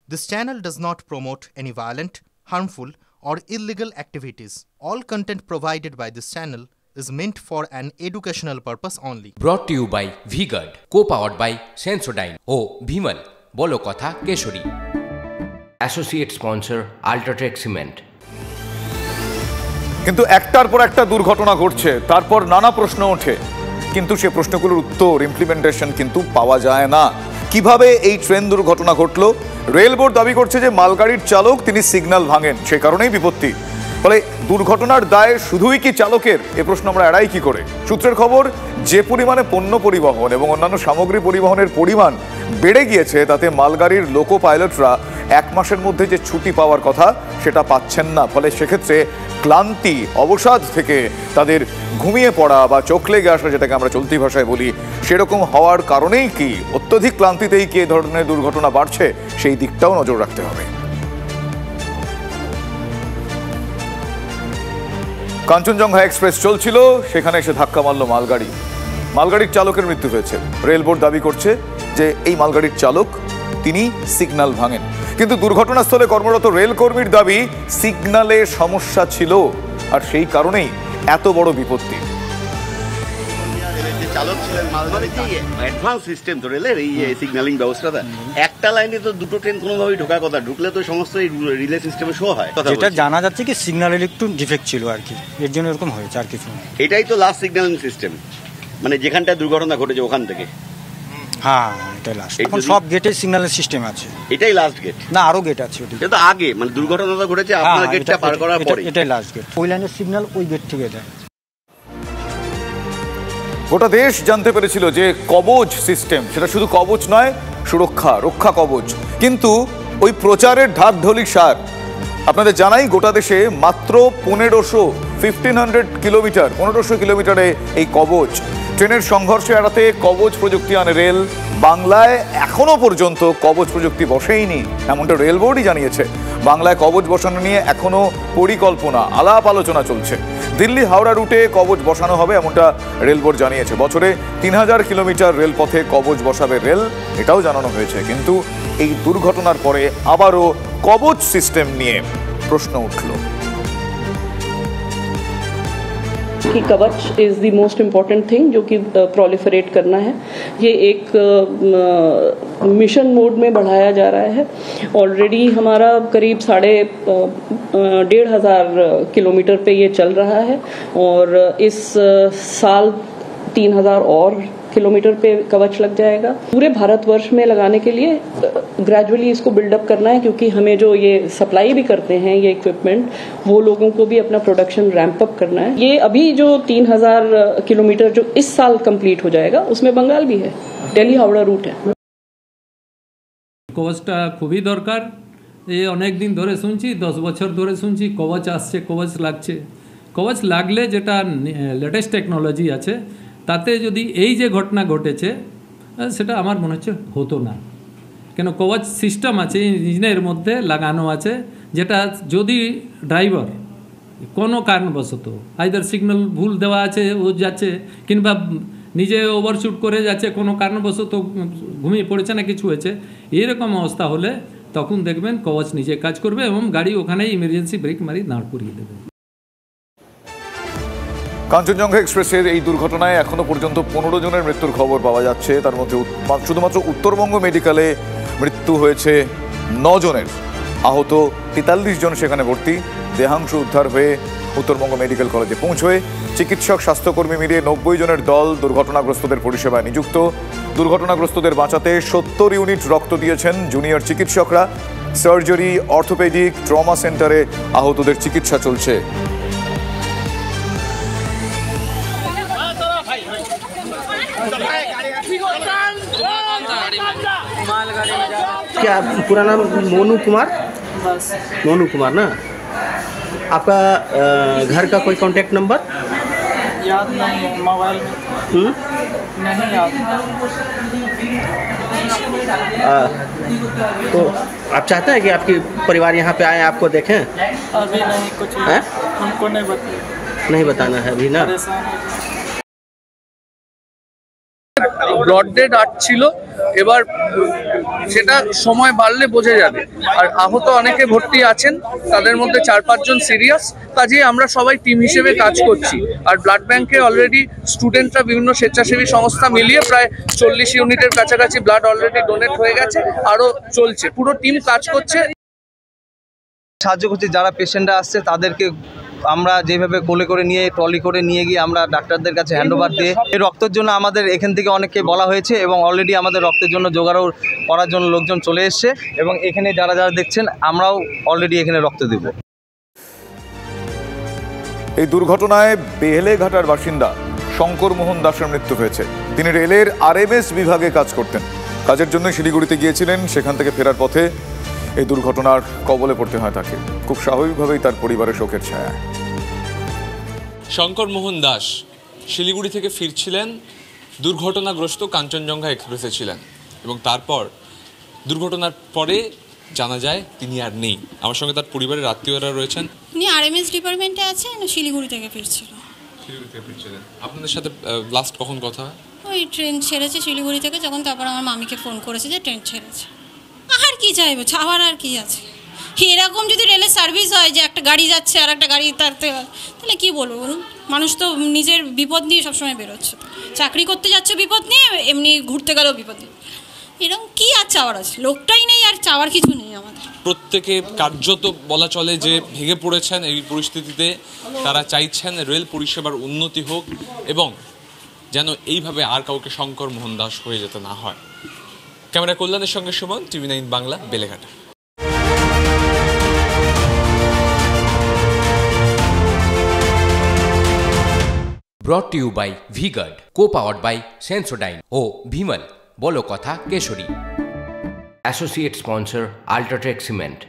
This channel does not promote any violent, harmful, or illegal activities. All content provided by this channel is meant for an educational purpose only. Brought to you by V-Guard, co-powered by Sensodyne O Bhimal, বলো কথা Keshari. Associate sponsor Ultratech Cement। কিন্তু একটার পর একটা দুর্ঘটনা ঘটছে, তারপর নানা প্রশ্ন ওঠে, কিন্তু সে প্রশ্নগুলোর উত্তর ইমপ্লিমেন্টেশন কিন্তু পাওয়া যায় না। কিভাবে এই ট্রেন দুর্ঘটনা ঘটলো? রেল বোর্ড দাবি করছে যে মালগাড়ির চালক তিনি সিগন্যাল ভাঙেন, সে কারণেই বিপত্তি। ফলে দুর্ঘটনার দায় শুধুই কি চালকের? এ প্রশ্ন আমরা এড়াই কি করে? সূত্রের খবর, যে পরিমাণে পণ্য পরিবহন এবং অন্যান্য সামগ্রী পরিবহনের পরিমাণ বেড়ে গিয়েছে, তাতে মালগাড়ির লোকো পাইলটরা এক মাসের মধ্যে যে ছুটি পাওয়ার কথা সেটা পাচ্ছেন না। ফলে সেক্ষেত্রে ক্লান্তি, অবসাদ থেকে তাদের ঘুমিয়ে পড়া বা চোখ লেগে আসা, যেটাকে আমরা চলতি ভাষায় বলি, সেরকম হওয়ার কারণেই কি অত্যধিক ক্লান্তিতেই কি এ ধরনের দুর্ঘটনা বাড়ছে, সেই দিকটাও নজর রাখতে হবে। কাঞ্চনজঙ্ঘা এক্সপ্রেস চলছিল, সেখানে এসে ধাক্কা মারল মালগাড়ি। মালগাড়ির চালকের মৃত্যু হয়েছে। রেল বোর্ড দাবি করছে যে এই মালগাড়ির চালক তিনি সিগন্যাল ভাঙেন, কিন্তু দুর্ঘটনাস্থলে কর্মরত রেল কর্মীর দাবি সিগন্যালে সমস্যা ছিল, আর সেই কারণেই এত বড় বিপত্তি। চালক ছিলেন অ্যাডভান্স সিস্টেম তো রেলের এই সিগন্যালিং ব্যবস্থাটা, একটা লাইনে তো দুটো ট্রেন কোনোভাবেই ঢোকার কথা, ঢুকলে তো সমস্ত এই রিলে সিস্টেমে শো হয়। যেটা জানা যাচ্ছে কি সিগন্যালের একটু ডিফেক্ট ছিল আর কি, এর জন্য এরকম হয়েছে আর কিছু। এটাই তো লাস্ট সিগন্যালিং সিস্টেম, মানে যেখানটায় দুর্ঘটনা ঘটেছে ওখান থেকে। হ্যাঁ, এটাই লাস্ট। এখন সব গেটে সিগন্যালের সিস্টেম আছে। এটাই লাস্ট গেট না, আরো গেট আছে। এটা তো আগে, মানে দুর্ঘটনাটা ঘটেছে আপনার গেটটা পার করার পরে। এটাই লাস্ট গেট। ওই লাইনের সিগন্যাল ওই গেট থেকে দেয়। গোটা দেশ জানতে পেরেছিল যে কবচ সিস্টেম, সেটা শুধু কবচ নয়, সুরক্ষা, রক্ষা কবচ। কিন্তু ওই প্রচারের ঢাকঢোলি সার। আপনাদের জানাই, গোটা দেশে মাত্র 1500 কিলোমিটার, 1500 কিলোমিটারে এই কবচ। ট্রেনের সংঘর্ষে এড়াতে কবচ প্রযুক্তি আনে রেল। বাংলায় এখনো পর্যন্ত কবচ প্রযুক্তি বসেইনি, এমনটা রেল বোর্ডই জানিয়েছে। বাংলায় কবচ বসানো নিয়ে এখনো পরিকল্পনা, আলাপ আলোচনা চলছে। দিল্লি হাওড়া রুটে কবচ বসানো হবে, এমনটা রেল বোর্ড জানিয়েছে। বছরে 3000 কিলোমিটার রেলপথে কবচ বসাবে রেল, এটাও জানানো হয়েছে। কিন্তু এই দুর্ঘটনার পরে আবারও কবচ সিস্টেম নিয়ে প্রশ্ন উঠল। कि कवच is the most important thing जो कि प्रोलिफरेट करना है। ये एक मिशन मोड में बढ़ाया जा रहा है। ऑलरेडी हमारा करीब 1500 किलोमीटर पे ये चल रहा है और इस साल 3000 और किलोमीटर पे कवच लग जाएगा। पूरे भारतवर्ष में लगाने के लिए ग्रेजुअली इसको बिल्डअप करना है, क्योंकि हमें जो ये सप्लाई भी करते हैं ये इक्विपमेंट, वो लोगों को भी अपना प्रोडक्शन रैंप अप करना है। ये अभी जो 3000 किलोमीटर जो इस साल कंप्लीट हो जाएगा, उसमें बंगाल भी है, दिल्ली हावड़ा रूट है। কবচটা খুবই দরকার। এই অনেক দিন ধরে শুনছি, 10 বছর ধরে শুনছি কবচ আসছে, কবচ লাগছে। কবচ লাগলে যেটা লেটেস্ট টেকনোলজি আছে, তাতে যদি এই যে ঘটনা ঘটেছে, সেটা আমার মনে হচ্ছে হতো না। কেন, কবচ সিস্টেম আছে ইঞ্জিনের মধ্যে লাগানো আছে, যেটা যদি ড্রাইভার কোনো কারণবশত আইদার সিগন্যাল ভুল দেওয়া আছে, ও যাচ্ছে, কিংবা নিজে ওভারশুট করে যাচ্ছে, কোনো কারণবশত ঘুমিয়ে পড়েছে না কিছু হয়েছে, এইরকম অবস্থা হলে তখন দেখবেন কবচ নিজে কাজ করবে এবং গাড়ি ওখানেই ইমার্জেন্সি ব্রেক মারি দাঁড় করিয়ে দেবে। কাঞ্চনজঙ্ঘা এক্সপ্রেসের এই দুর্ঘটনায় এখনো পর্যন্ত 15 জনের মৃত্যুর খবর পাওয়া যাচ্ছে। তার মধ্যে শুধুমাত্র উত্তরবঙ্গ মেডিকেলে মৃত্যু হয়েছে 9 জনের, আহত 43 জন সেখানে ভর্তি। দেহাংশ উদ্ধার হয়ে উত্তরবঙ্গ মেডিকেল কলেজে পৌঁছয়। চিকিৎসক, স্বাস্থ্যকর্মী মিলিয়ে 90 জনের দল দুর্ঘটনাগ্রস্তদের পরিষেবায় নিযুক্ত। দুর্ঘটনাগ্রস্তদের বাঁচাতে 70 ইউনিট রক্ত দিয়েছেন জুনিয়র চিকিৎসকরা। সার্জারি, অর্থোপেডিক, ট্রমা সেন্টারে আহতদের চিকিৎসা চলছে। क्या पूरा नाम? मोनू कुमार। मोनू कुमार ना? आपका घर का कोई कांटेक्ट नंबर याद नहीं है, मोबाइल में नहीं याद। तो आप चाहते हैं कि आपकी परिवार यहाँ पे आए, आपको देखें? अभी नहीं, कुछ है? हमको नहीं बताना है अभी ना। ব্রড ডেড আর্ট ছিল এবার সেটা সময় বাড়লে বোঝা যাবে। আর আহত অনেকে ভর্তি আছেন, তাদের মধ্যে 4-5 জন সিরিয়াস, কাজেই আমরা সবাই টিম হিসেবে কাজ করছি। আর ব্লাড ব্যাংকে অলরেডি স্টুডেন্টরা বিভিন্ন স্বেচ্ছাসেবী সংস্থা মিলিয়ে প্রায় 40 ইউনিটের কাছাকাছি ব্লাড অলরেডি ডোনেট হয়ে গেছে, আরও চলছে, পুরো টিম কাজ করছে। সাহায্য করছি, যারা পেশেন্টরা আসছে তাদেরকে আমরা যেভাবে কোলে করে নিয়ে ট্রলি করে নিয়ে গিয়ে আমরা ডাক্তারদের কাছে হ্যান্ডওভার দিয়ে, এই রক্তের জন্য আমাদের এখান থেকে অনেককে বলা হয়েছে এবং অলরেডি আমাদের রক্তের জন্য জোগাড় করার জন্য লোকজন চলে এসছে এবং এখানে যারা যারা দেখছেন আমরাও অলরেডি এখানে রক্ত দেব। এই দুর্ঘটনায় বেহেলেঘাটার বাসিন্দা শঙ্কর মোহন দাসের মৃত্যু হয়েছে। তিনি রেলের আরএমএস বিভাগে কাজ করতেন। কাজের জন্য শিলিগুড়িতে গিয়েছিলেন, সেখান থেকে ফেরার পথে এই দুর্ঘটনার কবলে পড়তে হয় তাকে। খুব স্বাভাবিকভাবেই তার পরিবারের শোকের ছায়া। শঙ্কর মোহন দাস শিলিগুড়ি থেকে ফিরছিলেন, দুর্ঘটনাগ্রস্ত কাঞ্চনজঙ্ঘা এক্সপ্রেসে ছিলেন এবং তারপর দুর্ঘটনার পরে জানা যায় তিনি আর নেই। আমার সঙ্গে তার পরিবারের আত্মীয়রা রয়েছেন। উনি আরএমএস ডিপার্টমেন্টে আছে, শিলিগুড়ি থেকে ফিরছিল। শিলিগুড়ি থেকে ফিরছিলেন। আপনাদের সাথে লাস্ট কখন কথা হয়? ওই ট্রেন ছেড়েছে শিলিগুড়ি থেকে যখন, তারপর আমার মামিকে ফোন করেছে যে ট্রেন ছেড়েছে। আর কি চাইবো, ছাওয়ার আর কি আছে। এরকম যদি রেলের সার্ভিস হয় যে একটা গাড়ি যাচ্ছে আর একটা গাড়ি তারতে, তাহলে কি বলবো বলুন? মানুষ তো নিজের বিপদ নিয়ে সবসময় বেরোচ্ছে, চাকরি করতে যাচ্ছে বিপদ নিয়ে, এমনি ঘুরতে গেলেও বিপদ নিয়ে। এরকম কি আর চাওয়ার আছে? লোকটাই নেই, আর চাওয়ার কিছু নেই আমাদের। প্রত্যেকে কার্যত বলা চলে যে ভেঙে পড়েছেন এই পরিস্থিতিতে। তারা চাইছেন রেল পরিষেবার উন্নতি হোক এবং যেন এইভাবে আর কাউকে শঙ্কর মোহন দাস হয়ে যেতে না হয়। ক্যামেরা কল্যাণের সঙ্গে Suman, TV9 Bangla, Beleghata. Brought to you by V-Guard, co-powered by Sensodyne O Bhimal, বলো কথা Keshari. Associate sponsor Ultratech Cement।